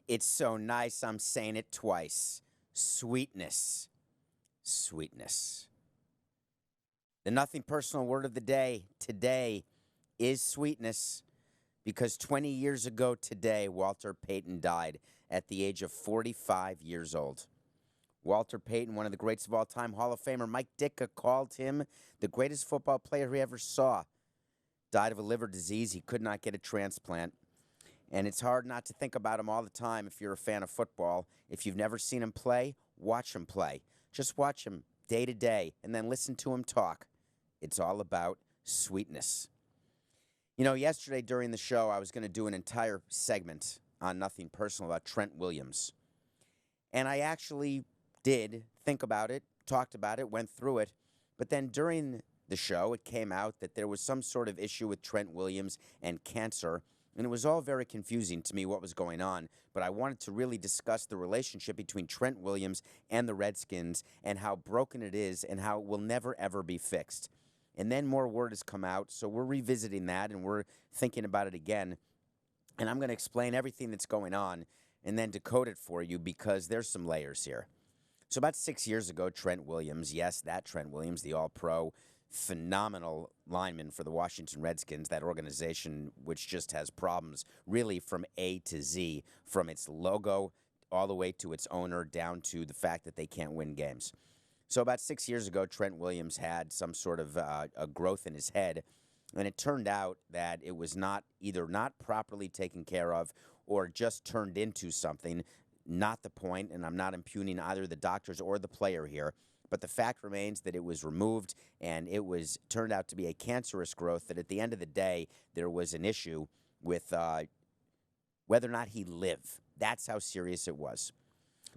It's so nice I'm saying it twice. Sweetness. Sweetness. The nothing personal word of the day today is sweetness, because 20 years ago today, Walter Payton died at the age of 45 years old. Walter Payton, one of the greats of all time, Hall of Famer Mike Ditka called him the greatest football player he ever saw. Died of a liver disease. He could not get a transplant. And it's hard not to think about him all the time if you're a fan of football. If you've never seen him play, watch him play. Just watch him day to day and then listen to him talk. It's all about sweetness. You know, yesterday during the show, I was going to do an entire segment on Nothing Personal about Trent Williams. And I actually did think about it, talked about it, went through it. But then during the show, it came out that there was some sort of issue with Trent Williams and cancer. And it was all very confusing to me what was going on. But I wanted to really discuss the relationship between Trent Williams and the Redskins and how broken it is and how it will never, ever be fixed. And then more word has come out, so we're revisiting that and we're thinking about it again. And I'm going to explain everything that's going on and then decode it for you, because there's some layers here. So about 6 years ago, Trent Williams, yes, that Trent Williams, the all-pro, phenomenal lineman for the Washington Redskins, that organization which just has problems really from A to Z, from its logo all the way to its owner, down to the fact that they can't win games. So about 6 years ago, Trent Williams had some sort of a growth in his head, and it turned out that it was either not properly taken care of or just turned into something. Not the point, and I'm not impugning either the doctors or the player here, but the fact remains that it was removed, and it turned out to be a cancerous growth that at the end of the day, there was an issue with whether or not he'd live. That's how serious it was.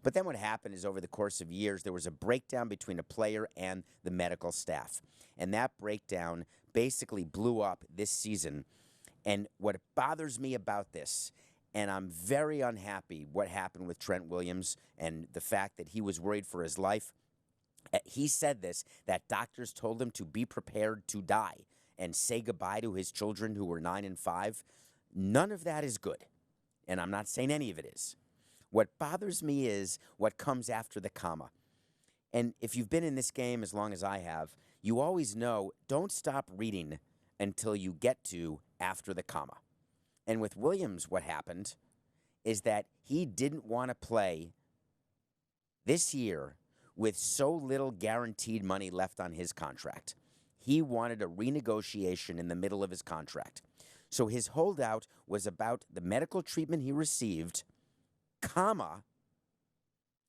But then what happened is, over the course of years, there was a breakdown between a player and the medical staff. And that breakdown basically blew up this season. And what bothers me about this, and I'm very unhappy what happened with Trent Williams and the fact that he was worried for his life. He said this, that doctors told him to be prepared to die and say goodbye to his children who were 9 and 5. None of that is good. And I'm not saying any of it is. What bothers me is what comes after the comma. And if you've been in this game as long as I have, you always know, don't stop reading until you get to after the comma. And with Williams, what happened is that he didn't want to play this year with so little guaranteed money left on his contract. He wanted a renegotiation in the middle of his contract. So his holdout was about the medical treatment he received, comma,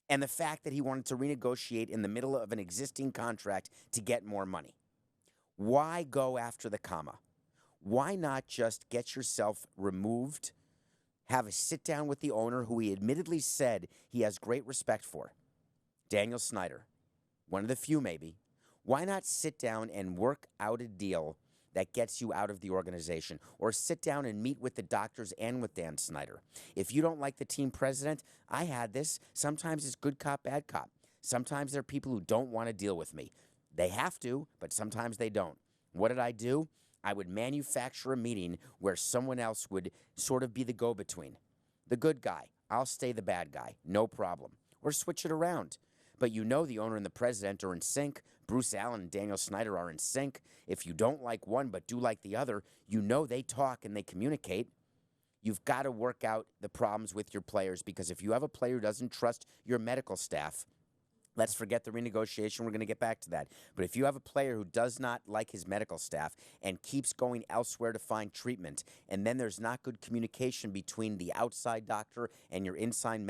and the fact that he wanted to renegotiate in the middle of an existing contract to get more money. Why go after the comma? Why not just get yourself removed, have a sit-down with the owner, who he admittedly said he has great respect for, Daniel Snyder, one of the few maybe. Why not sit down and work out a deal that gets you out of the organization, or sit down and meet with the doctors and with Dan Snyder? If you don't like the team president, I had this. Sometimes it's good cop, bad cop. Sometimes there are people who don't want to deal with me. They have to, but sometimes they don't. What did I do? I would manufacture a meeting where someone else would sort of be the go-between. The good guy. I'll stay the bad guy. No problem. Or switch it around. But you know the owner and the president are in sync. Bruce Allen and Daniel Snyder are in sync. If you don't like one but do like the other, you know they talk and they communicate. You've got to work out the problems with your players, because if you have a player who doesn't trust your medical staff, let's forget the renegotiation. We're going to get back to that. But if you have a player who does not like his medical staff and keeps going elsewhere to find treatment, and then there's not good communication between the outside doctor and your inside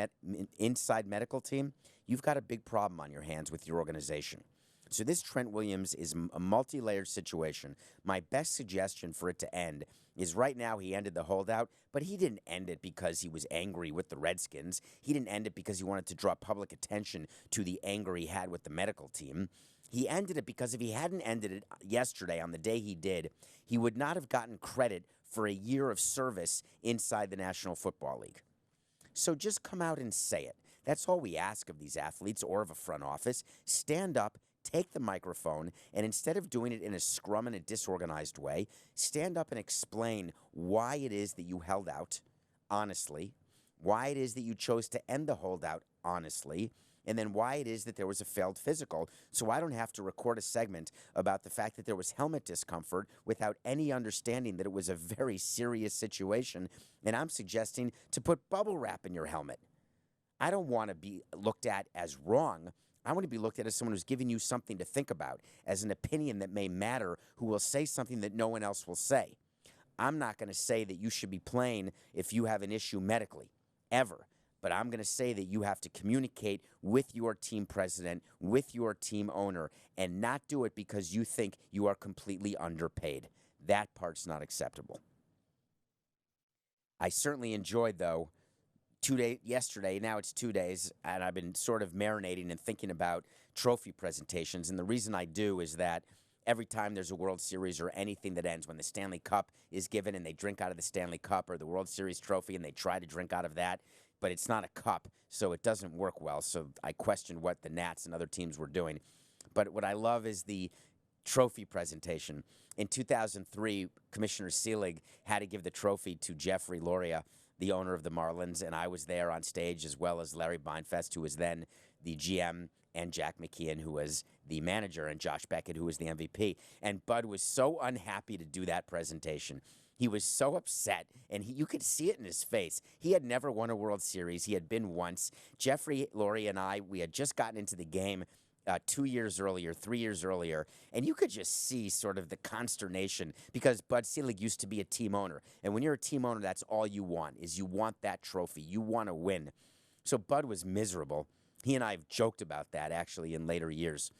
medical team, you've got a big problem on your hands with your organization. So this Trent Williams is a multi-layered situation. My best suggestion for it to end is, right now he ended the holdout, but he didn't end it because he was angry with the Redskins. He didn't end it because he wanted to draw public attention to the anger he had with the medical team. He ended it because if he hadn't ended it yesterday on the day he did, he would not have gotten credit for a year of service inside the National Football League. So just come out and say it. That's all we ask of these athletes or of a front office. Stand up, take the microphone, and instead of doing it in a scrum and a disorganized way, stand up and explain why it is that you held out, honestly, why it is that you chose to end the holdout honestly, and then why it is that there was a failed physical, so I don't have to record a segment about the fact that there was helmet discomfort without any understanding that it was a very serious situation, and I'm suggesting to put bubble wrap in your helmet. I don't want to be looked at as wrong. I want to be looked at as someone who's giving you something to think about, as an opinion that may matter, who will say something that no one else will say. I'm not going to say that you should be playing if you have an issue medically, ever. But I'm going to say that you have to communicate with your team president, with your team owner, and not do it because you think you are completely underpaid. That part's not acceptable. I certainly enjoyed, though, yesterday, now it's 2 days, and I've been sort of marinating and thinking about trophy presentations. And the reason I do is that every time there's a World Series or anything that ends, when the Stanley Cup is given and they drink out of the Stanley Cup, or the World Series trophy and they try to drink out of that, but it's not a cup, so it doesn't work well. So I questioned what the Nats and other teams were doing. But what I love is the trophy presentation. In 2003, Commissioner Selig had to give the trophy to Jeffrey Loria, the owner of the Marlins, and I was there on stage, as well as Larry Beinfest, who was then the GM, and Jack McKeon, who was the manager, and Josh Beckett, who was the MVP. And Bud was so unhappy to do that presentation. He was so upset, and you could see it in his face. He had never won a World Series. He had been once. Jeffrey, Laurie, and I, we had just gotten into the game 2 years earlier, 3 years earlier, and you could just see sort of the consternation, because Bud Selig used to be a team owner. And when you're a team owner, that's all you want, is you want that trophy. You want to win. So Bud was miserable. He and I have joked about that, actually, in later years.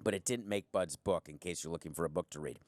But it didn't make Bud's book, in case you're looking for a book to read.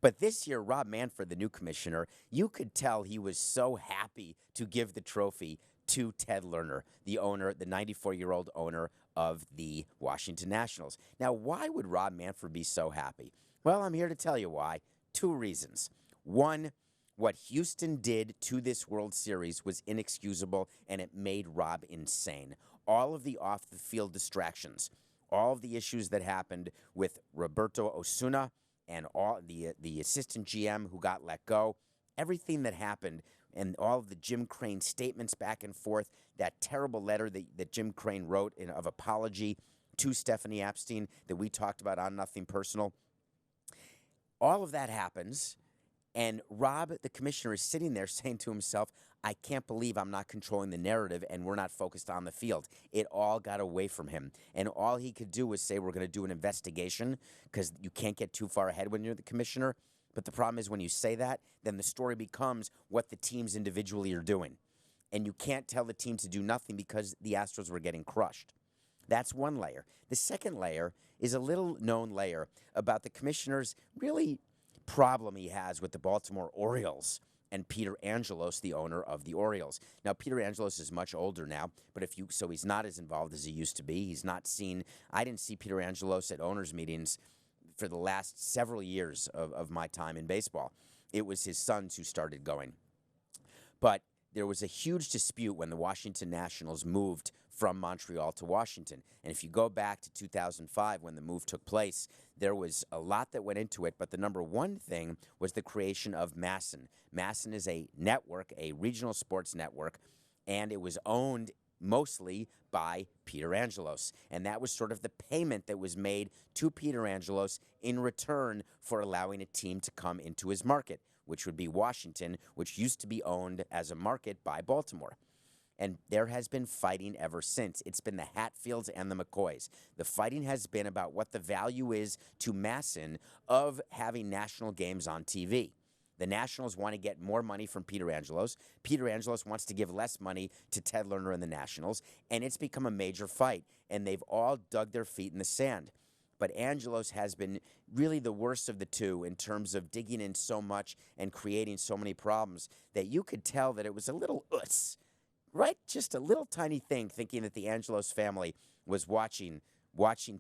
But this year, Rob Manfred, the new commissioner, you could tell he was so happy to give the trophy to Ted Lerner, the owner, the 94-year-old owner of the Washington Nationals. Now, why would Rob Manfred be so happy? Well, I'm here to tell you why. 2 reasons. One, what Houston did to this World Series was inexcusable, and it made Rob insane. All of the off-the-field distractions, all of the issues that happened with Roberto Osuna and all the assistant GM who got let go, everything that happened, and all of the Jim Crane statements back and forth, that terrible letter that Jim Crane wrote of apology to Stephanie Epstein that we talked about on Nothing Personal, all of that happens, and Rob, the commissioner, is sitting there saying to himself, I can't believe I'm not controlling the narrative and we're not focused on the field. It all got away from him. And all he could do was say, we're going to do an investigation, because you can't get too far ahead when you're the commissioner. But the problem is, when you say that, then the story becomes what the teams individually are doing. And you can't tell the team to do nothing because the Astros were getting crushed. That's one layer. The second layer is a little-known layer about the commissioner's really problem he has with the Baltimore Orioles and Peter Angelos, the owner of the Orioles. Now, Peter Angelos is much older now, but so he's not as involved as he used to be. He's not seen. I didn't see Peter Angelos at owners' meetings for the last several years of my time in baseball. It was his sons who started going. But there was a huge dispute when the Washington Nationals moved from Montreal to Washington. And if you go back to 2005, when the move took place, there was a lot that went into it, but the number one thing was the creation of MASN. MASN is a network, a regional sports network, and it was owned mostly by Peter Angelos. And that was sort of the payment that was made to Peter Angelos in return for allowing a team to come into his market, which would be Washington, which used to be owned as a market by Baltimore. And there has been fighting ever since. It's been the Hatfields and the McCoys. The fighting has been about what the value is to MASN of having national games on TV. The Nationals want to get more money from Peter Angelos. Peter Angelos wants to give less money to Ted Lerner and the Nationals. And it's become a major fight. And they've all dug their feet in the sand. But Angelos has been really the worst of the two in terms of digging in so much and creating so many problems that you could tell that it was a little right? Just a little tiny thing, thinking that the Angelos family was watching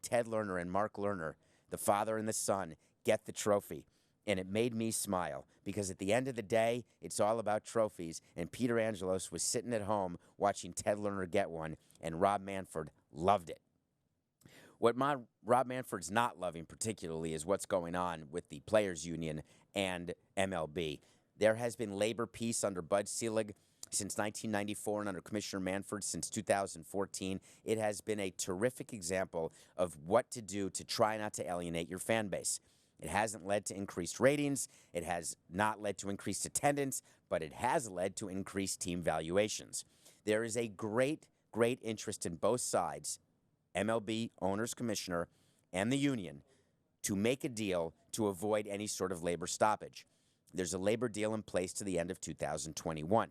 Ted Lerner and Mark Lerner, the father and the son, get the trophy. And it made me smile, because at the end of the day, it's all about trophies. And Peter Angelos was sitting at home watching Ted Lerner get one, and Rob Manfred loved it. What Rob Manfred's not loving particularly is what's going on with the Players Union and MLB. There has been labor peace under Bud Selig. since 1994 and under Commissioner Manfred since 2014. It has been a terrific example of what to do to try not to alienate your fan base. It hasn't led to increased ratings. It has not led to increased attendance, but it has led to increased team valuations. There is a great interest in both sides, MLB owners, commissioner, and the union, to make a deal to avoid any sort of labor stoppage. There's a labor deal in place to the end of 2021.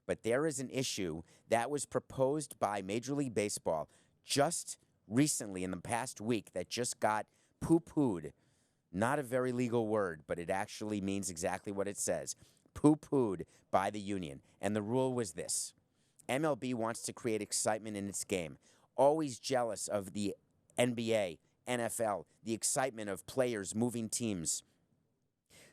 But there is an issue that was proposed by Major League Baseball just recently in the past week that just got poo-pooed. Not a very legal word, but it actually means exactly what it says. Poo-pooed by the union. And the rule was this. MLB wants to create excitement in its game. Always jealous of the NBA, NFL, the excitement of players moving teams.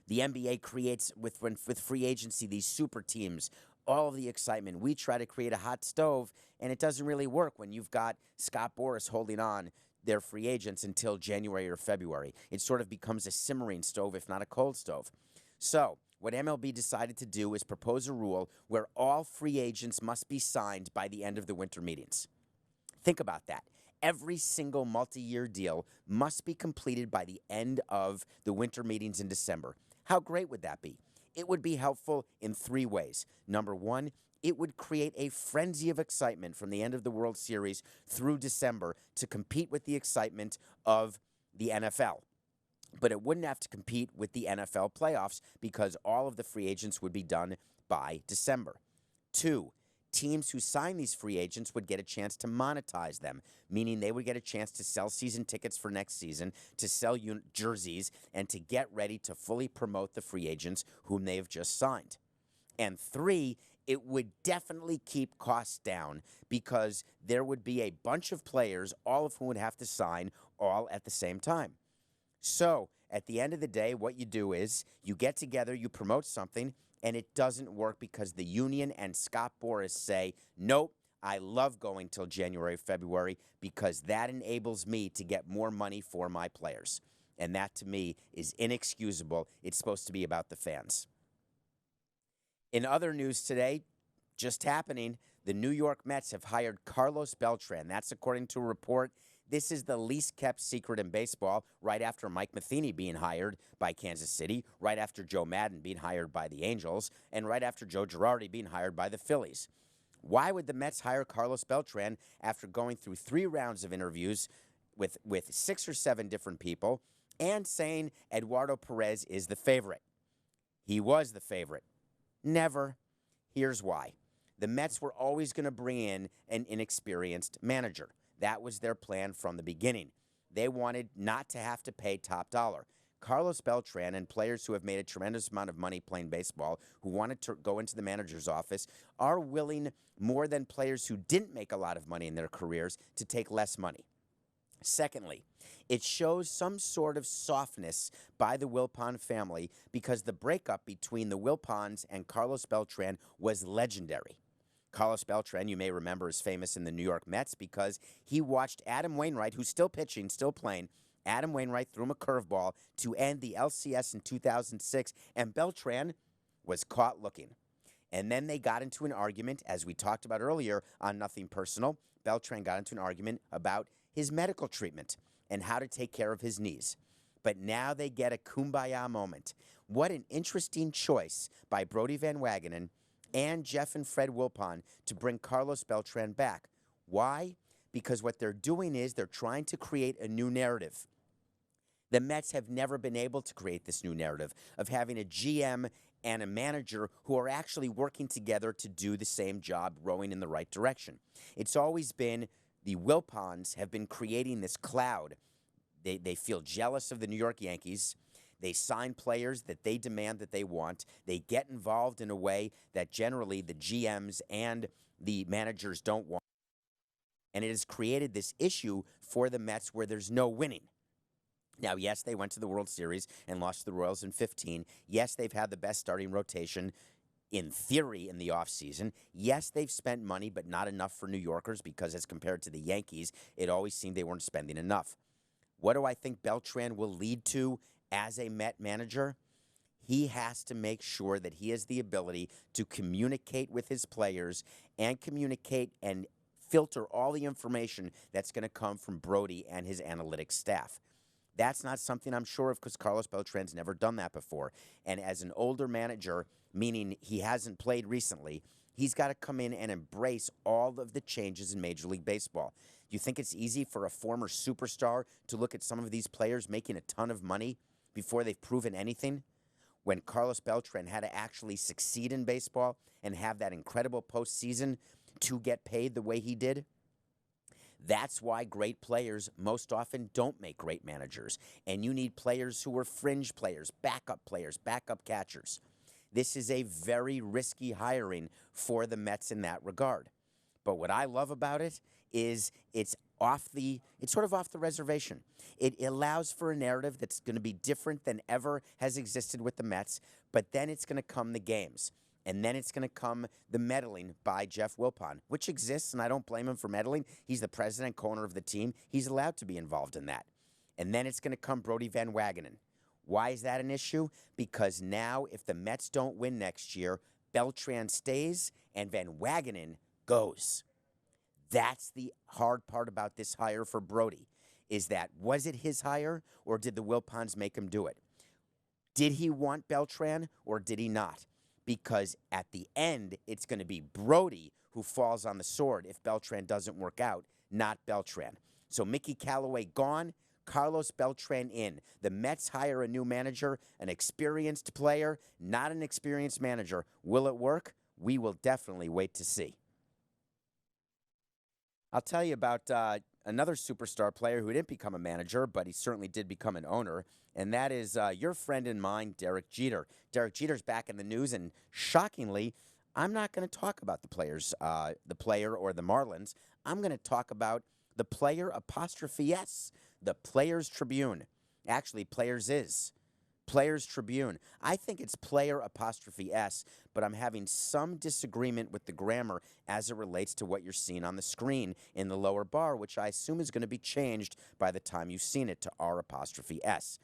The NBA creates, with free agency, these super teams, all of the excitement. We try to create a hot stove, and it doesn't really work when you've got Scott Boras holding on their free agents until January or February. It sort of becomes a simmering stove, if not a cold stove. So what MLB decided to do is propose a rule where all free agents must be signed by the end of the winter meetings. Think about that. Every single multi-year deal must be completed by the end of the winter meetings in December. How great would that be? It would be helpful in three ways. Number one, it would create a frenzy of excitement from the end of the World Series through December to compete with the excitement of the NFL. But it wouldn't have to compete with the NFL playoffs because all of the free agents would be done by December. Two, teams who sign these free agents would get a chance to monetize them, meaning they would get a chance to sell season tickets for next season, to sell jerseys, and to get ready to fully promote the free agents whom they have just signed. And three, it would definitely keep costs down because there would be a bunch of players, all of whom would have to sign all at the same time. So at the end of the day, what you do is you get together, you promote something, and it doesn't work because the union and Scott Boras say, nope, I love going till January, February because that enables me to get more money for my players. And that, to me, is inexcusable. It's supposed to be about the fans. In other news today, just happening, the New York Mets have hired Carlos Beltran. That's according to a report. This is the least kept secret in baseball, right after Mike Matheny being hired by Kansas City, right after Joe Madden being hired by the Angels, and right after Joe Girardi being hired by the Phillies. Why would the Mets hire Carlos Beltran after going through 3 rounds of interviews with 6 or 7 different people and saying Eduardo Perez is the favorite? He was the favorite. Never. Here's why. The Mets were always going to bring in an inexperienced manager. That was their plan from the beginning. They wanted not to have to pay top dollar. Carlos Beltran and players who have made a tremendous amount of money playing baseball, who wanted to go into the manager's office, are willing, more than players who didn't make a lot of money in their careers, to take less money. Secondly, it shows some sort of softness by the Wilpon family because the breakup between the Wilpons and Carlos Beltran was legendary. Carlos Beltran, you may remember, is famous in the New York Mets because he watched Adam Wainwright, who's still pitching, still playing. Adam Wainwright threw him a curveball to end the LCS in 2006, and Beltran was caught looking. And then they got into an argument, as we talked about earlier on Nothing Personal. Beltran got into an argument about his medical treatment and how to take care of his knees. But now they get a kumbaya moment. What an interesting choice by Brodie Van Wagenen and Jeff and Fred Wilpon to bring Carlos Beltran back. Why? Because what they're doing is they're trying to create a new narrative. The Mets have never been able to create this new narrative of having a GM and a manager who are actually working together to do the same job, rowing in the right direction. It's always been the Wilpons have been creating this cloud. They feel jealous of the New York Yankees. They sign players that they demand that they want. They get involved in a way that generally the GMs and the managers don't want. And it has created this issue for the Mets where there's no winning. Now, yes, they went to the World Series and lost to the Royals in 15. Yes, they've had the best starting rotation in theory in the offseason. Yes, they've spent money, but not enough for New Yorkers because as compared to the Yankees, it always seemed they weren't spending enough. What do I think Beltran will lead to as a Met manager? He has to make sure that he has the ability to communicate with his players and communicate and filter all the information that's going to come from Brody and his analytics staff. That's not something I'm sure of because Carlos Beltran's never done that before. And as an older manager, meaning he hasn't played recently, he's got to come in and embrace all of the changes in Major League Baseball. You think it's easy for a former superstar to look at some of these players making a ton of money before they've proven anything? When Carlos Beltran had to actually succeed in baseball and have that incredible postseason to get paid the way he did? That's why great players most often don't make great managers. And you need players who are fringe players, backup catchers. This is a very risky hiring for the Mets in that regard. But what I love about it is it's sort of off the reservation. It allows for a narrative that's going to be different than ever has existed with the Mets, but then it's going to come the games. And then it's going to come the meddling by Jeff Wilpon, which exists, and I don't blame him for meddling. He's the president, co-owner of the team. He's allowed to be involved in that. And then it's going to come Brodie Van Wagenen. Why is that an issue? Because now if the Mets don't win next year, Beltran stays and Van Wagenen goes. That's the hard part about this hire for Brody, is that was it his hire or did the Wilpons make him do it? Did he want Beltran or did he not? Because at the end, it's going to be Brody who falls on the sword if Beltran doesn't work out, not Beltran. So Mickey Callaway gone, Carlos Beltran in. The Mets hire a new manager, an experienced player, not an experienced manager. Will it work? We will definitely wait to see. I'll tell you about another superstar player who didn't become a manager, but he certainly did become an owner, and that is your friend and mine, Derek Jeter. Derek Jeter's back in the news, and shockingly, I'm not going to talk about the player or the Marlins. I'm going to talk about the player apostrophe S, the Players Tribune. Actually, Players Tribune. I think it's player apostrophe S, but I'm having some disagreement with the grammar as it relates to what you're seeing on the screen in the lower bar, which I assume is going to be changed by the time you've seen it to R apostrophe S.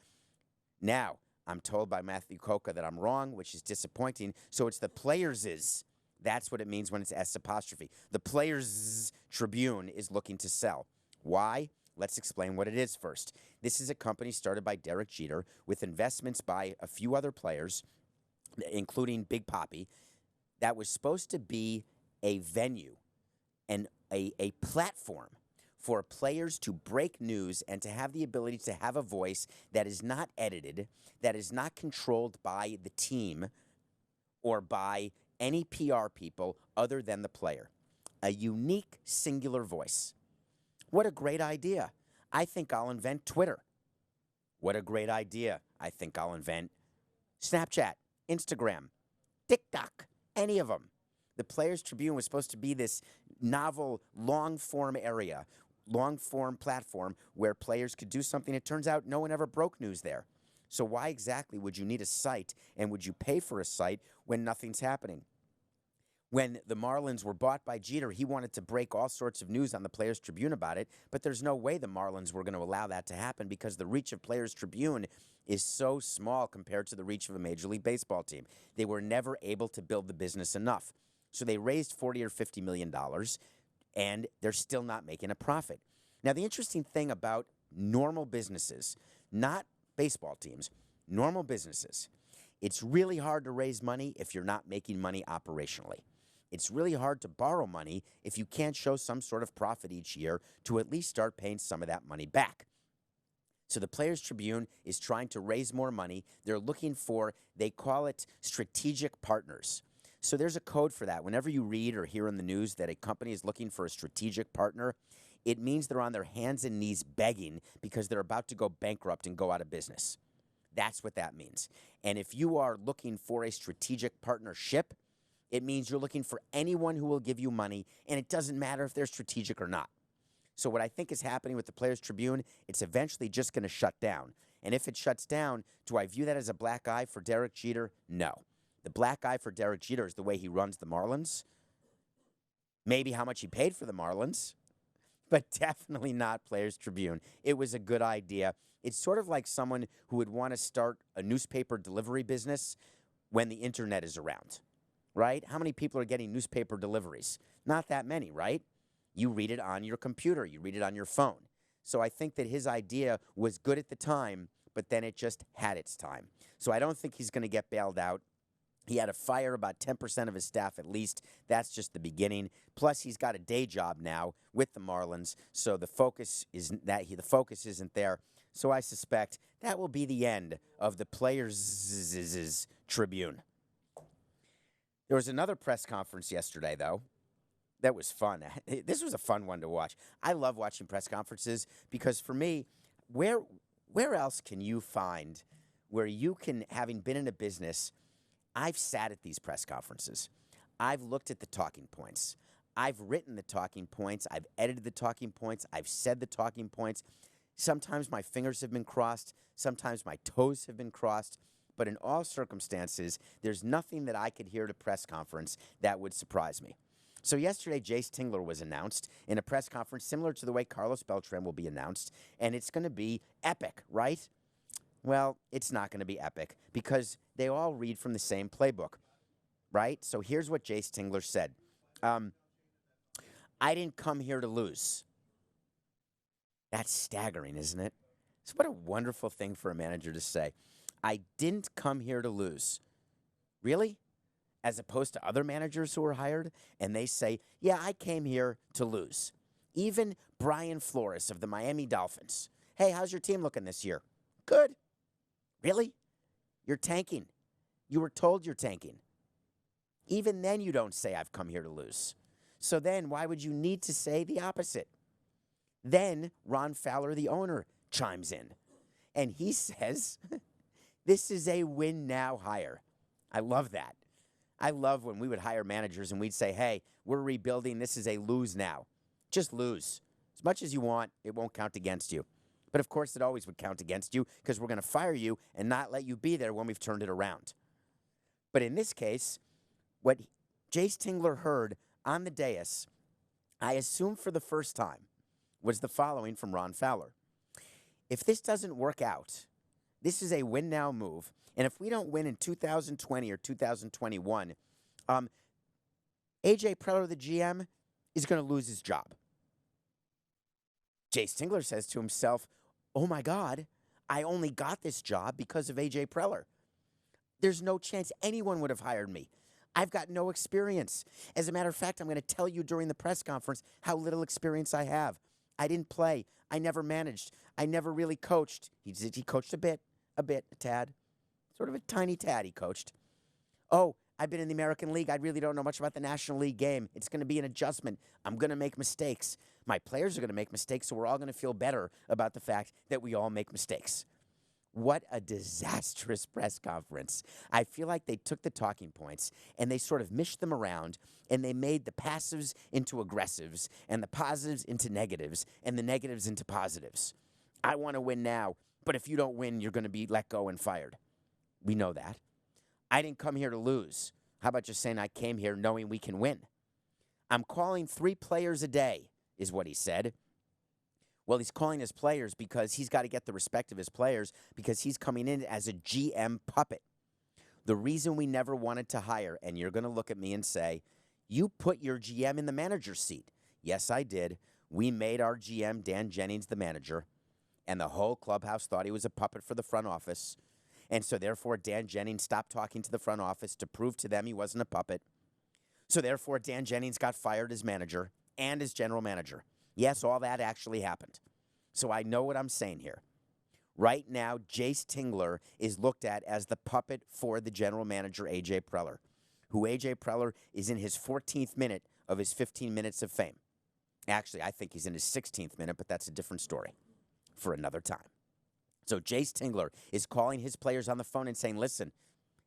Now, I'm told by Matthew Coca that I'm wrong, which is disappointing, so it's the Players'. That's what it means when it's S apostrophe. The Players Tribune is looking to sell. Why? Let's explain what it is first. This is a company started by Derek Jeter with investments by a few other players, including Big Papi, that was supposed to be a venue and a platform for players to break news and to have the ability to have a voice that is not edited, that is not controlled by the team or by any PR people other than the player. A unique, singular voice. What a great idea. I think I'll invent Twitter. What a great idea. I think I'll invent Snapchat, Instagram, TikTok, any of them. The Players Tribune was supposed to be this novel, long-form area, long-form platform where players could do something. It turns out no one ever broke news there. So why exactly would you need a site and would you pay for a site when nothing's happening? When the Marlins were bought by Jeter, he wanted to break all sorts of news on the Players Tribune about it, but there's no way the Marlins were going to allow that to happen because the reach of Players Tribune is so small compared to the reach of a Major League Baseball team. They were never able to build the business enough. So they raised $40 or $50 million, and they're still not making a profit. Now, the interesting thing about normal businesses, not baseball teams, normal businesses, it's really hard to raise money if you're not making money operationally. It's really hard to borrow money if you can't show some sort of profit each year to at least start paying some of that money back. So the Players Tribune is trying to raise more money. They're looking for, they call it strategic partners. So there's a code for that. Whenever you read or hear in the news that a company is looking for a strategic partner, it means they're on their hands and knees begging because they're about to go bankrupt and go out of business. That's what that means. And if you are looking for a strategic partnership, it means you're looking for anyone who will give you money, and it doesn't matter if they're strategic or not. So what I think is happening with the Players Tribune, it's eventually just going to shut down. And if it shuts down, do I view that as a black eye for Derek Jeter? No. The black eye for Derek Jeter is the way he runs the Marlins. Maybe how much he paid for the Marlins. but definitely not Players Tribune. It was a good idea. It's sort of like someone who would want to start a newspaper delivery business when the internet is around, right? How many people are getting newspaper deliveries? Not that many, right? You read it on your computer. You read it on your phone. So I think that his idea was good at the time, but then it just had its time. So I don't think he's going to get bailed out. He had to fire about 10% of his staff at least. That's just the beginning. Plus, he's got a day job now with the Marlins, so the focus isn't there. So I suspect that will be the end of the Players' Tribune. There was another press conference yesterday, though. That was fun. This was a fun one to watch. I love watching press conferences because for me, where else can you find where you can, having been in a business, I've sat at these press conferences. I've looked at the talking points. I've written the talking points. I've edited the talking points. I've said the talking points. Sometimes my fingers have been crossed. Sometimes my toes have been crossed. But in all circumstances, there's nothing that I could hear at a press conference that would surprise me. So yesterday, Jace Tingler was announced in a press conference similar to the way Carlos Beltran will be announced, and it's going to be epic, right? Well, it's not going to be epic because they all read from the same playbook, right? So here's what Jace Tingler said. I didn't come here to lose. That's staggering, isn't it? So what a wonderful thing for a manager to say. I didn't come here to lose. Really? As opposed to other managers who are hired, and they say, yeah, I came here to lose. Even Brian Flores of the Miami Dolphins. Hey, how's your team looking this year? Good. Really? You're tanking. You were told you're tanking. Even then you don't say, I've come here to lose. So then why would you need to say the opposite? Then Ron Fowler, the owner, chimes in, and he says, this is a win-now hire. I love that. I love when we would hire managers and we'd say, hey, we're rebuilding. This is a lose now. Just lose. As much as you want, it won't count against you. But, of course, it always would count against you because we're going to fire you and not let you be there when we've turned it around. But in this case, what Jace Tingler heard on the dais, I assume for the first time, was the following from Ron Fowler. If this doesn't work out, this is a win-now move. And if we don't win in 2020 or 2021, A.J. Preller, the GM, is going to lose his job. Jace Tingler says to himself, oh, my God, I only got this job because of A.J. Preller. There's no chance anyone would have hired me. I've got no experience. As a matter of fact, I'm going to tell you during the press conference how little experience I have. I didn't play. I never managed. I never really coached. He coached a bit, a tad. Sort of a tiny tad he coached. Oh, I've been in the American League. I really don't know much about the National League game. It's going to be an adjustment. I'm going to make mistakes. My players are going to make mistakes, so we're all going to feel better about the fact that we all make mistakes. What a disastrous press conference. I feel like they took the talking points and they sort of mished them around and they made the passives into aggressives and the positives into negatives and the negatives into positives. I want to win now, but if you don't win, you're going to be let go and fired. We know that. I didn't come here to lose. How about just saying I came here knowing we can win? I'm calling 3 players a day, is what he said. Well, he's calling his players because he's got to get the respect of his players because he's coming in as a GM puppet. The reason we never wanted to hire, and you're going to look at me and say, you put your GM in the manager's seat. Yes, I did. We made our GM, Dan Jennings, the manager, and the whole clubhouse thought he was a puppet for the front office. And so, therefore, Dan Jennings stopped talking to the front office to prove to them he wasn't a puppet. So, therefore, Dan Jennings got fired as manager and as general manager. Yes, all that actually happened. So I know what I'm saying here. Right now, Jace Tingler is looked at as the puppet for the general manager, A.J. Preller, who A.J. Preller is in his 14th minute of his 15 minutes of fame. Actually, I think he's in his 16th minute, but that's a different story for another time. So Jace Tingler is calling his players on the phone and saying, listen,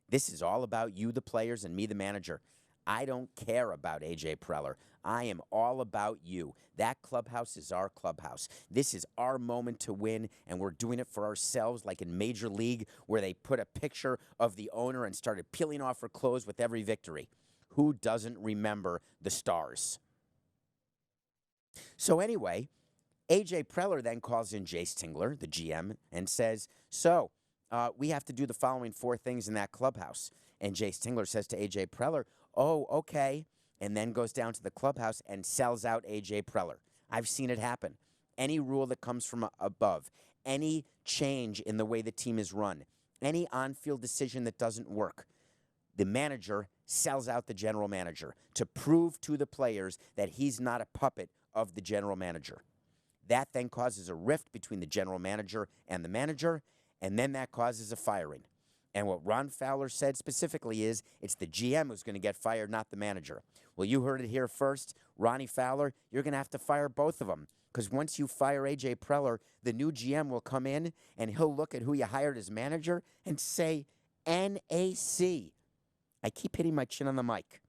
this is all about you, the players, and me, the manager. I don't care about A.J. Preller. I am all about you. That clubhouse is our clubhouse. This is our moment to win, and we're doing it for ourselves like in Major League where they put a picture of the owner and started peeling off her clothes with every victory. Who doesn't remember the stars? So anyway, A.J. Preller then calls in Jace Tingler, the GM, and says, so we have to do the following 4 things in that clubhouse. And Jace Tingler says to A.J. Preller, oh, okay, and then goes down to the clubhouse and sells out A.J. Preller. I've seen it happen. Any rule that comes from above, any change in the way the team is run, any on-field decision that doesn't work, the manager sells out the general manager to prove to the players that he's not a puppet of the general manager. That then causes a rift between the general manager and the manager, and then that causes a firing. And what Ron Fowler said specifically is it's the GM who's going to get fired, not the manager. Well, you heard it here first. Ronnie Fowler, you're going to have to fire both of them, because once you fire A.J. Preller, the new GM will come in, and he'll look at who you hired as manager and say, NAC. I keep hitting my chin on the mic.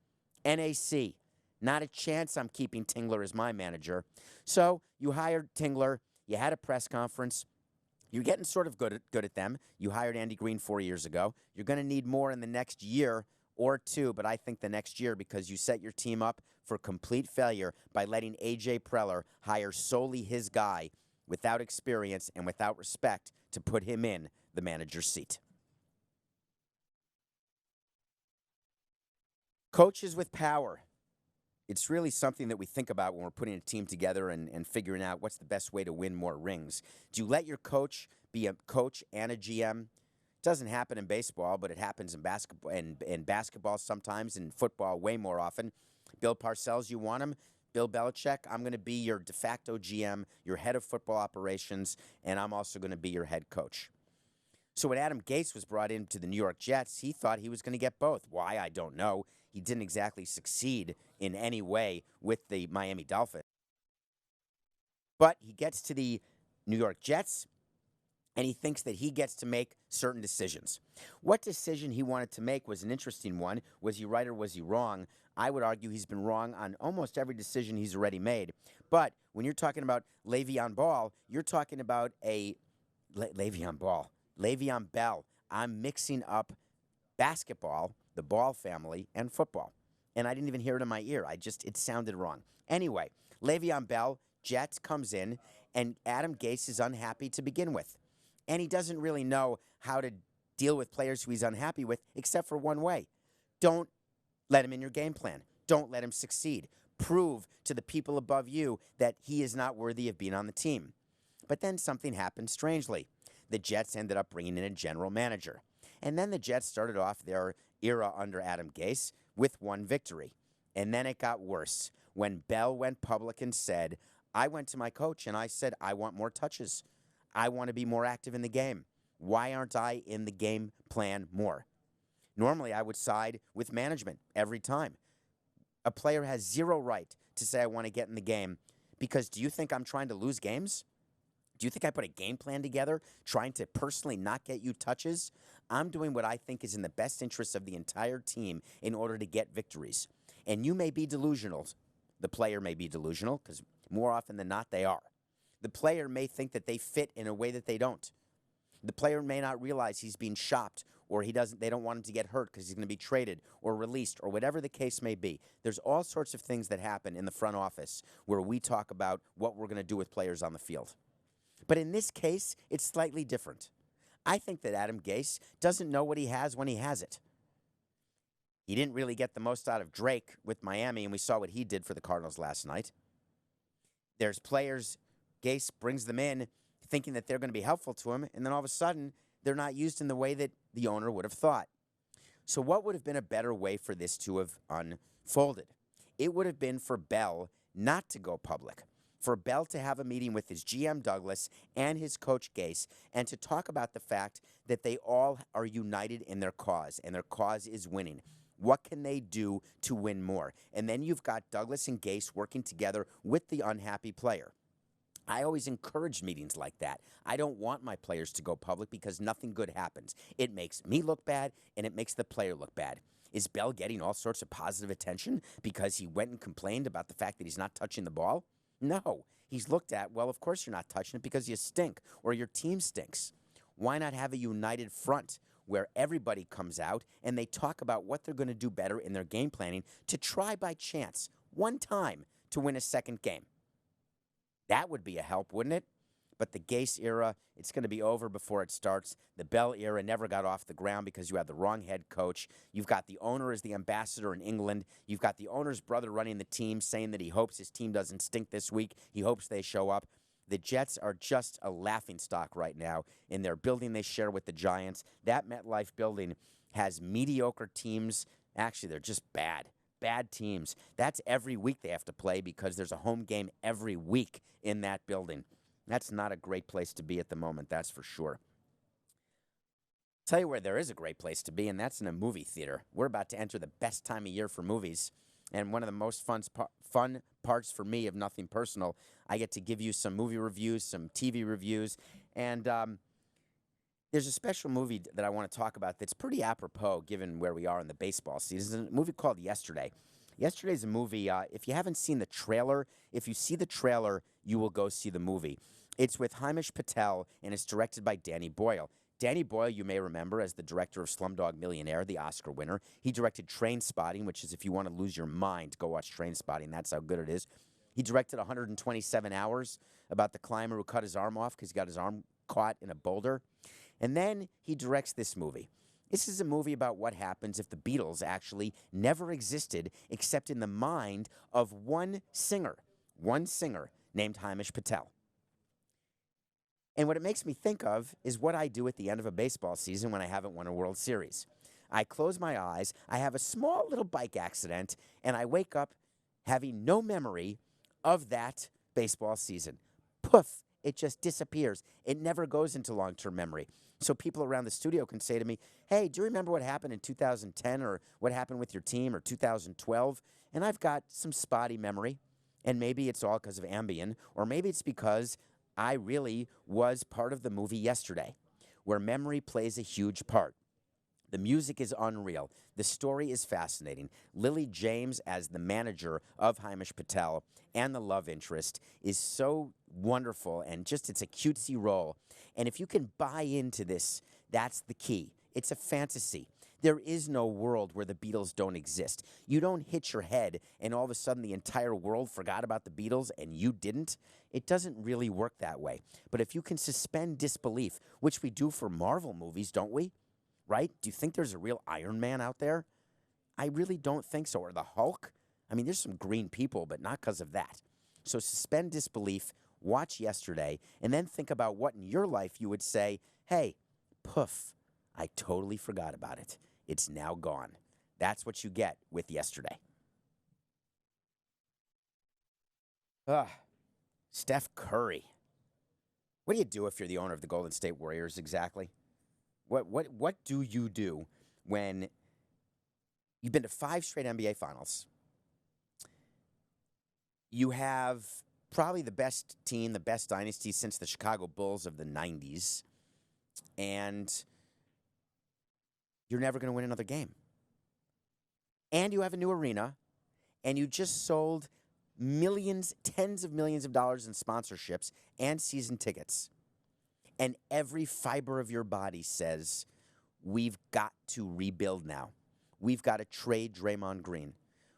NAC. Not a chance I'm keeping Tingler as my manager. So you hired Tingler. You had a press conference. You're getting sort of good at them. You hired Andy Green 4 years ago. You're going to need more in the next year or 2, but I think the next year, because you set your team up for complete failure by letting A.J. Preller hire solely his guy without experience and without respect to put him in the manager's seat. Coaches with power. It's really something that we think about when we're putting a team together and figuring out what's the best way to win more rings. Do you let your coach be a coach and a GM? It doesn't happen in baseball, but it happens in basketball, and basketball sometimes, and football way more often. Bill Parcells, you want him? Bill Belichick, I'm going to be your de facto GM, your head of football operations, and I'm also going to be your head coach. So when Adam Gase was brought into the New York Jets, he thought he was going to get both. Why, I don't know. He didn't exactly succeed in any way with the Miami Dolphins. But he gets to the New York Jets, and he thinks that he gets to make certain decisions. What decision he wanted to make was an interesting one. Was he right or was he wrong? I would argue he's been wrong on almost every decision he's already made. But when you're talking about Le'Veon Ball, you're talking about Le'Veon Bell. I'm mixing up basketball, the Ball family, and football. And I didn't even hear it in my ear. It sounded wrong. Anyway, Le'Veon Bell, Jets, comes in, and Adam Gase is unhappy to begin with. And he doesn't really know how to deal with players who he's unhappy with, except for one way. Don't let him in your game plan. Don't let him succeed. Prove to the people above you that he is not worthy of being on the team. But then something happened strangely. The Jets ended up bringing in a general manager. And then the Jets started off their era under Adam Gase with 1 victory. And then it got worse when Bell went public and said, I went to my coach and I said, I want more touches. I want to be more active in the game. Why aren't I in the game plan more? Normally, I would side with management every time. A player has 0 right to say, I want to get in the game, because do you think I'm trying to lose games? Do you think I put a game plan together trying to personally not get you touches? I'm doing what I think is in the best interest of the entire team in order to get victories. And you may be delusional. The player may be delusional, because more often than not, they are. The player may think that they fit in a way that they don't. The player may not realize he's being shopped, or they don't want him to get hurt because he's going to be traded or released, or whatever the case may be. There's all sorts of things that happen in the front office where we talk about what we're going to do with players on the field. But in this case, it's slightly different. I think that Adam Gase doesn't know what he has when he has it. He didn't really get the most out of Drake with Miami, and we saw what he did for the Cardinals last night. There's players, Gase brings them in thinking that they're going to be helpful to him, and then all of a sudden, they're not used in the way that the owner would have thought. So what would have been a better way for this to have unfolded? It would have been for Bell not to go public, for Bell to have a meeting with his GM Douglas and his coach Gase, and to talk about the fact that they all are united in their cause, and their cause is winning. What can they do to win more? And then you've got Douglas and Gase working together with the unhappy player. I always encourage meetings like that. I don't want my players to go public because nothing good happens. It makes me look bad, and it makes the player look bad. Is Bell getting all sorts of positive attention because he went and complained about the fact that he's not touching the ball? No. He's looked at, well, of course you're not touching it because you stink or your team stinks. Why not have a united front where everybody comes out and they talk about what they're going to do better in their game planning to try by chance, one time, to win a second game? That would be a help, wouldn't it? But the GASE era, it's going to be over before it starts. The Bell era never got off the ground because you had the wrong head coach. You've got the owner as the ambassador in England. You've got the owner's brother running the team, saying that he hopes his team doesn't stink this week. He hopes they show up. The Jets are just a laughingstock right now in their building they share with the Giants. That MetLife building has mediocre teams. Actually, they're just bad teams. That's every week they have to play because there's a home game every week in that building. That's not a great place to be at the moment, that's for sure. Tell you where there is a great place to be, and that's in a movie theater. We're about to enter the best time of year for movies, and one of the most fun parts for me of Nothing Personal, I get to give you some movie reviews, some TV reviews, and there's a special movie that I want to talk about that's pretty apropos given where we are in the baseball season. It's a movie called Yesterday. Yesterday's a movie, if you haven't seen the trailer, if you see the trailer, you will go see the movie. It's with Himesh Patel, and it's directed by Danny Boyle. Danny Boyle, you may remember as the director of Slumdog Millionaire, the Oscar winner. He directed Trainspotting, which is if you want to lose your mind, go watch Trainspotting. That's how good it is. He directed 127 Hours about the climber who cut his arm off because he got his arm caught in a boulder. And then he directs this movie. This is a movie about what happens if the Beatles actually never existed except in the mind of one singer named Himesh Patel. And what it makes me think of is what I do at the end of a baseball season when I haven't won a World Series. I close my eyes, I have a small little bike accident, and I wake up having no memory of that baseball season. Poof, it just disappears. It never goes into long-term memory. So people around the studio can say to me, hey, do you remember what happened in 2010 or what happened with your team or 2012? And I've got some spotty memory, and maybe it's all because of Ambien, or maybe it's because I really was part of the movie Yesterday, where memory plays a huge part. The music is unreal. The story is fascinating. Lily James as the manager of Himesh Patel and the love interest is so wonderful, and just it's a cutesy role. And if you can buy into this, that's the key. It's a fantasy. There is no world where the Beatles don't exist. You don't hit your head and all of a sudden the entire world forgot about the Beatles and you didn't. It doesn't really work that way. But if you can suspend disbelief, which we do for Marvel movies, don't we? Right? Do you think there's a real Iron Man out there? I really don't think so. Or the Hulk? I mean, there's some green people, but not because of that. So suspend disbelief, watch Yesterday, and then think about what in your life you would say, hey, poof, I totally forgot about it. It's now gone. That's what you get with Yesterday. Steph Curry. What do you do if you're the owner of the Golden State Warriors exactly? What do you do when you've been to 5 straight NBA Finals? You have probably the best team, the best dynasty since the Chicago Bulls of the 90s, and you're never going to win another game. And you have a new arena, and you just sold millions, tens of millions of dollars in sponsorships and season tickets. And every fiber of your body says, we've got to rebuild now. We've got to trade Draymond Green.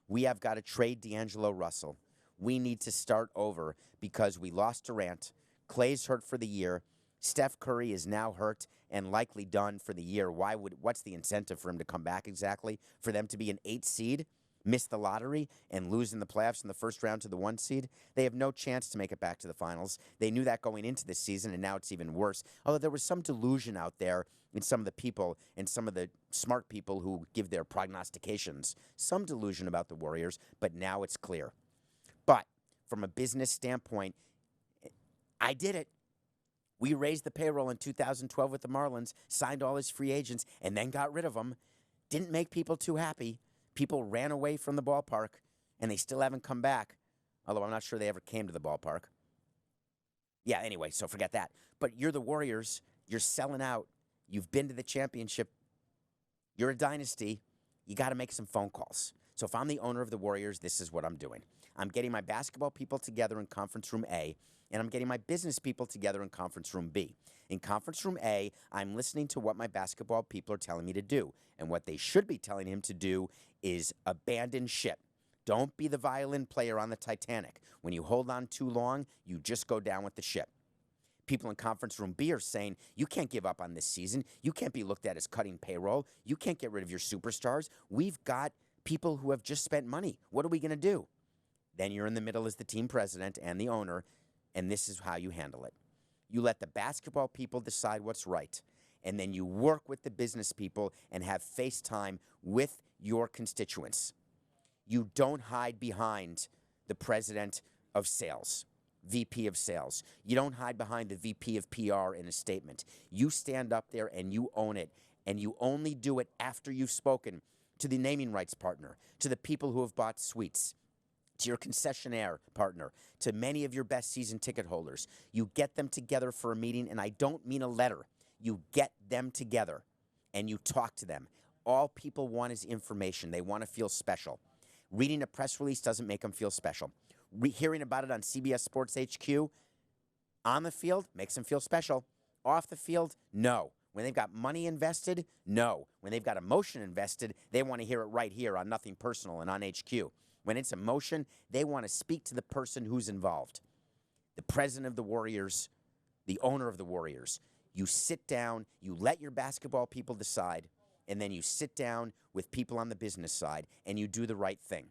We have got to trade D'Angelo Russell. We need to start over because we lost Durant. Clay's hurt for the year. Steph Curry is now hurt and likely done for the year. What's the incentive for him to come back exactly? For them to be an 8 seed, miss the lottery, and lose in the playoffs in the first round to the 1 seed? They have no chance to make it back to the finals. They knew that going into this season, and now it's even worse. Although there was some delusion out there in some of the people and some of the smart people who give their prognostications. Some delusion about the Warriors, but now it's clear. But from a business standpoint, I did it. We raised the payroll in 2012 with the Marlins, signed all his free agents, and then got rid of them. Didn't make people too happy. People ran away from the ballpark, and they still haven't come back, although I'm not sure they ever came to the ballpark. Yeah, anyway, so forget that. But you're the Warriors. You're selling out. You've been to the championship. You're a dynasty. You got to make some phone calls. So if I'm the owner of the Warriors, this is what I'm doing. I'm getting my basketball people together in Conference Room A, and I'm getting my business people together in Conference Room B. In Conference Room A, I'm listening to what my basketball people are telling me to do. And what they should be telling him to do is abandon ship. Don't be the violin player on the Titanic. When you hold on too long, you just go down with the ship. People in conference room B are saying, you can't give up on this season. You can't be looked at as cutting payroll. You can't get rid of your superstars. We've got people who have just spent money. What are we going to do? Then you're in the middle as the team president and the owner, and this is how you handle it. You let the basketball people decide what's right, and then you work with the business people and have FaceTime with your constituents. You don't hide behind the president of sales, VP of sales. You don't hide behind the VP of PR in a statement. You stand up there and you own it, and you only do it after you've spoken to the naming rights partner, to the people who have bought suites, to your concessionaire partner, to many of your best season ticket holders. You get them together for a meeting, and I don't mean a letter. You get them together, and you talk to them. All people want is information. They want to feel special. Reading a press release doesn't make them feel special. Hearing about it on CBS Sports HQ on the field makes them feel special. Off the field, no. When they've got money invested, no. When they've got emotion invested, they want to hear it right here on Nothing Personal and on HQ. When it's emotion, they want to speak to the person who's involved. The president of the Warriors, the owner of the Warriors. You sit down, you let your basketball people decide, and then you sit down with people on the business side, and you do the right thing.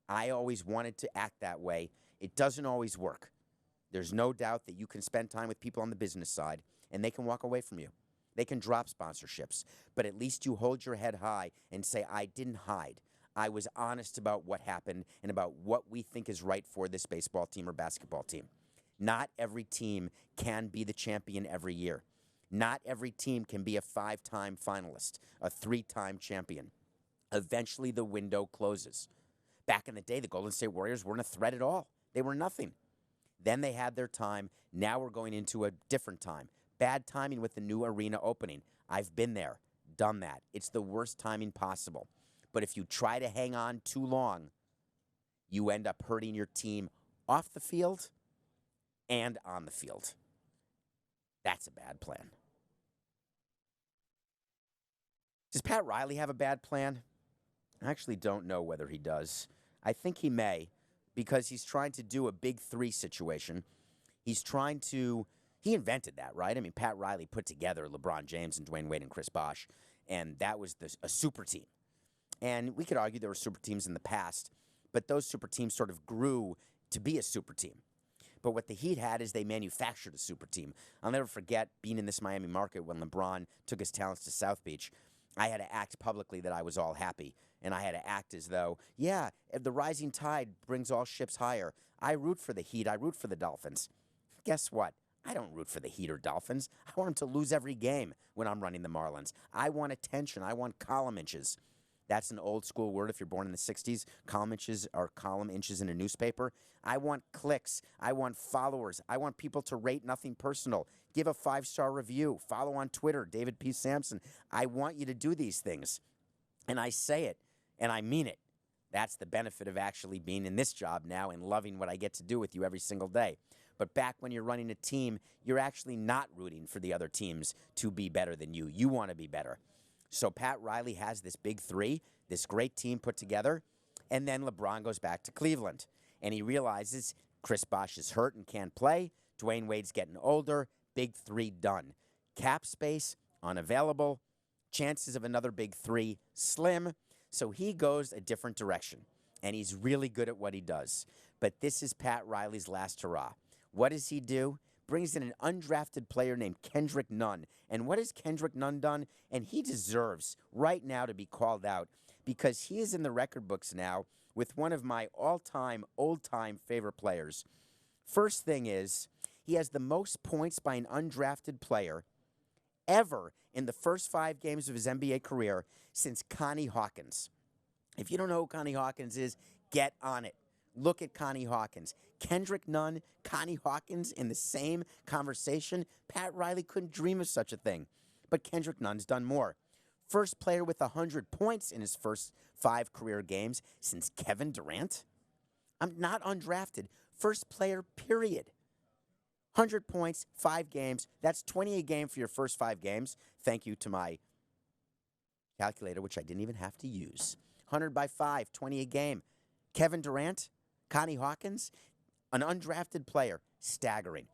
I always wanted to act that way. It doesn't always work. There's no doubt that you can spend time with people on the business side, and they can walk away from you. They can drop sponsorships, but at least you hold your head high and say, I didn't hide. I was honest about what happened and about what we think is right for this baseball team or basketball team. Not every team can be the champion every year. Not every team can be a 5-time finalist, a 3-time champion. Eventually, the window closes. Back in the day, the Golden State Warriors weren't a threat at all. They were nothing. Then they had their time. Now we're going into a different time. Bad timing with the new arena opening. I've been there, done that. It's the worst timing possible. But if you try to hang on too long, you end up hurting your team off the field and on the field. That's a bad plan. Does Pat Riley have a bad plan? I actually don't know whether he does. I think he may, because he's trying to do a big 3 situation. He's trying to, he invented that, right? I mean, Pat Riley put together LeBron James and Dwayne Wade and Chris Bosh, and that was a super team. And we could argue there were super teams in the past, but those super teams sort of grew to be a super team. But what the Heat had is they manufactured a super team. I'll never forget being in this Miami market when LeBron took his talents to South Beach. I had to act publicly that I was all happy. And I had to act as though, yeah, if the rising tide brings all ships higher. I root for the Heat. I root for the Dolphins. Guess what? I don't root for the Heat or Dolphins. I want them to lose every game when I'm running the Marlins. I want attention. I want column inches. That's an old school word if you're born in the 60s. Column inches are column inches in a newspaper. I want clicks. I want followers. I want people to rate Nothing Personal. Give a 5-star review. Follow on Twitter, David P. Samson. I want you to do these things. And I say it, and I mean it. That's the benefit of actually being in this job now and loving what I get to do with you every single day. But back when you're running a team, you're actually not rooting for the other teams to be better than you. You want to be better. So Pat Riley has this big 3, this great team put together, and then LeBron goes back to Cleveland. And he realizes Chris Bosh is hurt and can't play. Dwayne Wade's getting older. Big 3 done. Cap space, unavailable. Chances of another big 3, slim. So he goes a different direction. And he's really good at what he does. But this is Pat Riley's last hurrah. What does he do? Brings in an undrafted player named KENDRICK NUNN. And what has KENDRICK NUNN done? And he deserves right now to be called out because he is in the record books now with one of my all-time, old-time favorite players. First thing is, he has the most points by an undrafted player ever in the first 5 games of his NBA career since Connie Hawkins. If you don't know who Connie Hawkins is, get on it. Look at Connie Hawkins. KENDRICK NUNN, Connie Hawkins in the same conversation. Pat Riley couldn't dream of such a thing. But KENDRICK Nunn's done more. First player with 100 points in his first 5 career games since Kevin Durant. I'm not undrafted. First player, period. 100 points, 5 games. That's 20 a game for your first 5 games. Thank you to my calculator, which I didn't even have to use. 100 by 5, 20 a game. Kevin Durant, Connie Hawkins, an undrafted player, staggering.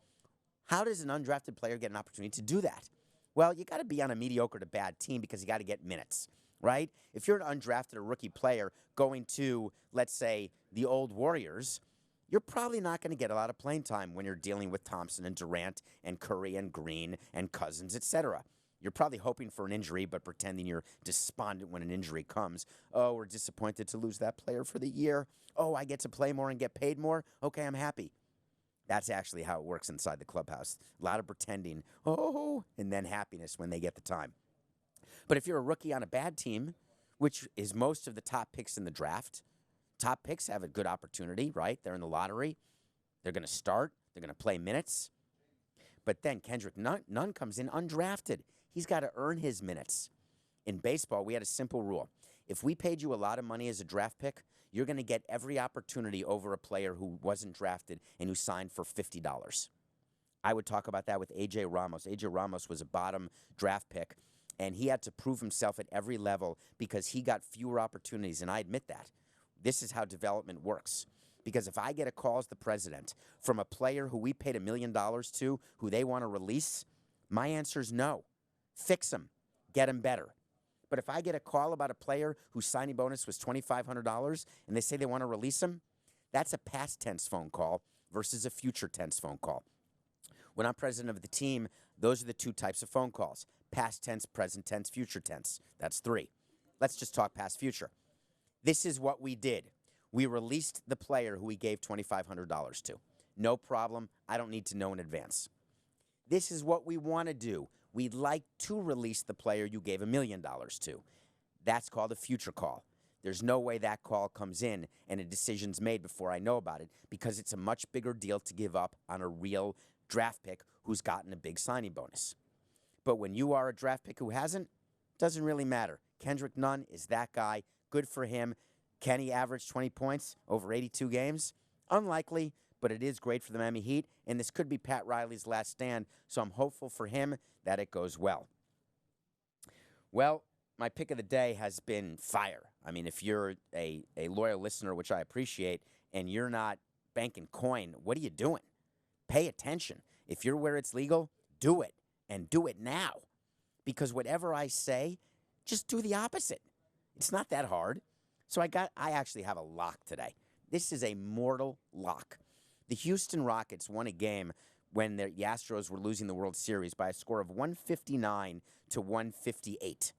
How does an undrafted player get an opportunity to do that? Well, you got to be on a mediocre to bad team because you got to get minutes, right? If you're an undrafted or rookie player going to, let's say, the old Warriors, you're probably not going to get a lot of playing time when you're dealing with Thompson and Durant and Curry and Green and Cousins, etc. You're probably hoping for an injury, but pretending you're despondent when an injury comes. Oh, we're disappointed to lose that player for the year. Oh, I get to play more and get paid more. Okay, I'm happy. That's actually how it works inside the clubhouse. A lot of pretending, oh, and then happiness when they get the time. But if you're a rookie on a bad team, which is most of the top picks in the draft, top picks have a good opportunity, right? They're in the lottery. They're going to start. They're going to play minutes. But then Kendrick Nunn comes in undrafted. He's got to earn his minutes. In baseball, we had a simple rule. If we paid you a lot of money as a draft pick, you're going to get every opportunity over a player who wasn't drafted and who signed for $50. I would talk about that with A.J. Ramos. A.J. Ramos was a bottom draft pick, and he had to prove himself at every level because he got fewer opportunities, and I admit that. This is how development works. Because if I get a call as the president from a player who we paid $1 million to, who they want to release, my answer is no. Fix him. Get him better. But if I get a call about a player whose signing bonus was $2,500 and they say they want to release him, that's a past tense phone call versus a future tense phone call. When I'm president of the team, those are the two types of phone calls. Past tense, present tense, future tense. That's three. Let's just talk past future. This is what we did. We released the player who we gave $2,500 to. No problem. I don't need to know in advance. This is what we want to do. We'd like to release the player you gave $1 million to. That's called a future call. There's no way that call comes in and a decision's made before I know about it because it's a much bigger deal to give up on a real draft pick who's gotten a big signing bonus. But when you are a draft pick who hasn't, doesn't really matter. Kendrick Nunn is that guy. Good for him. Can he average 20 points over 82 games? Unlikely, but it is great for the Miami Heat, and this could be Pat Riley's last stand, so I'm hopeful for him that it goes well. Well, my pick of the day has been fire. I mean, if you're a loyal listener, which I appreciate, and you're not banking coin, what are you doing? Pay attention. If you're where it's legal, do it, and do it now. Because whatever I say, just do the opposite. It's not that hard. So I actually have a lock today. This is a mortal lock. The Houston Rockets won a game when the Astros were losing the World Series by a score of 159 to 158.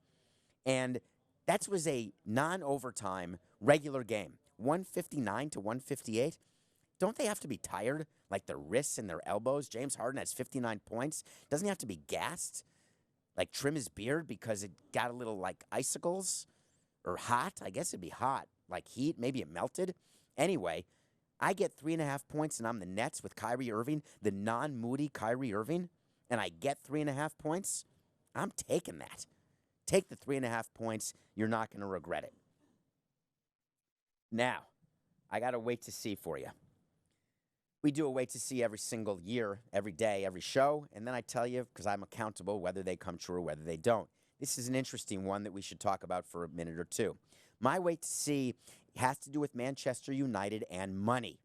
And that was a non-overtime regular game. 159 to 158. Don't they have to be tired? Like their wrists and their elbows? James Harden has 59 points. Doesn't he have to be gassed? Like trim his beard because it got a little like icicles? Or hot? I guess it'd be hot. Like heat? Maybe it melted? Anyway, I get 3.5 points and I'm the Nets with Kyrie Irving, the non-moody Kyrie Irving, and I get 3.5 points. I'm taking that. Take the 3.5 points. You're not going to regret it. Now, I got to wait to see for you. We do a wait to see every single year, every day, every show, and then I tell you, because I'm accountable, whether they come true or whether they don't. This is an interesting one that we should talk about for a minute or two. My wait to see has to do with Manchester United and money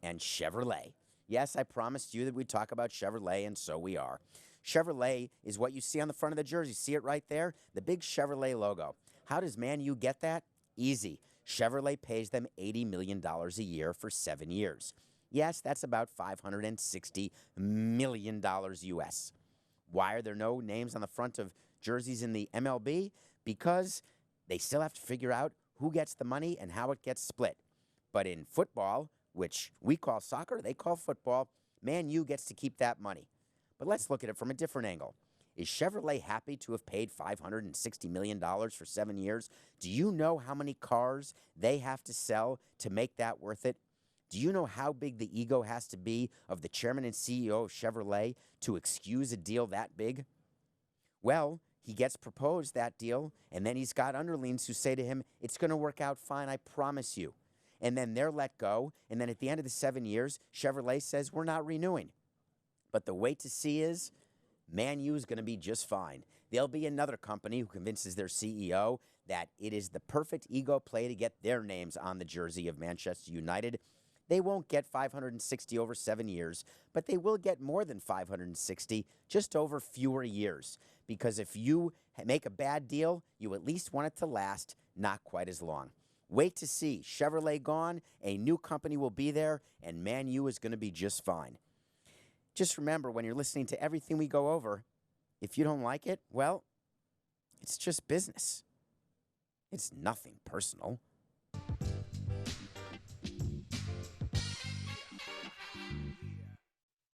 and Chevrolet. Yes, I promised you that we'd talk about Chevrolet, and so we are. Chevrolet is what you see on the front of the jersey. See it right there? The big Chevrolet logo. How does Man U get that? Easy. Chevrolet pays them $80 million a year for 7 years. Yes, that's about $560 million US. Why are there no names on the front of jerseys in the MLB? Because they still have to figure out who gets the money and how it gets split. But in football, which we call soccer, they call football, Man U gets to keep that money. But let's look at it from a different angle. Is Chevrolet happy to have paid $560 million for 7 years? Do you know how many cars they have to sell to make that worth it? Do you know how big the ego has to be of the chairman and CEO of Chevrolet to excuse a deal that big? Well, he gets proposed that deal, and then he's got underlings who say to him, it's going to work out fine, I promise you. And then they're let go, and then at the end of the 7 years, Chevrolet says, we're not renewing. But the wait to see is, Man U is going to be just fine. There'll be another company who convinces their CEO that it is the perfect ego play to get their names on the jersey of Manchester United. They won't get 560 over 7 years, but they will get more than 560 just over fewer years. Because if you make a bad deal, you at least want it to last not quite as long. Wait to see. Chevrolet gone, a new company will be there, and Man U is going to be just fine. Just remember, when you're listening to everything we go over, if you don't like it, well, it's just business. It's nothing personal.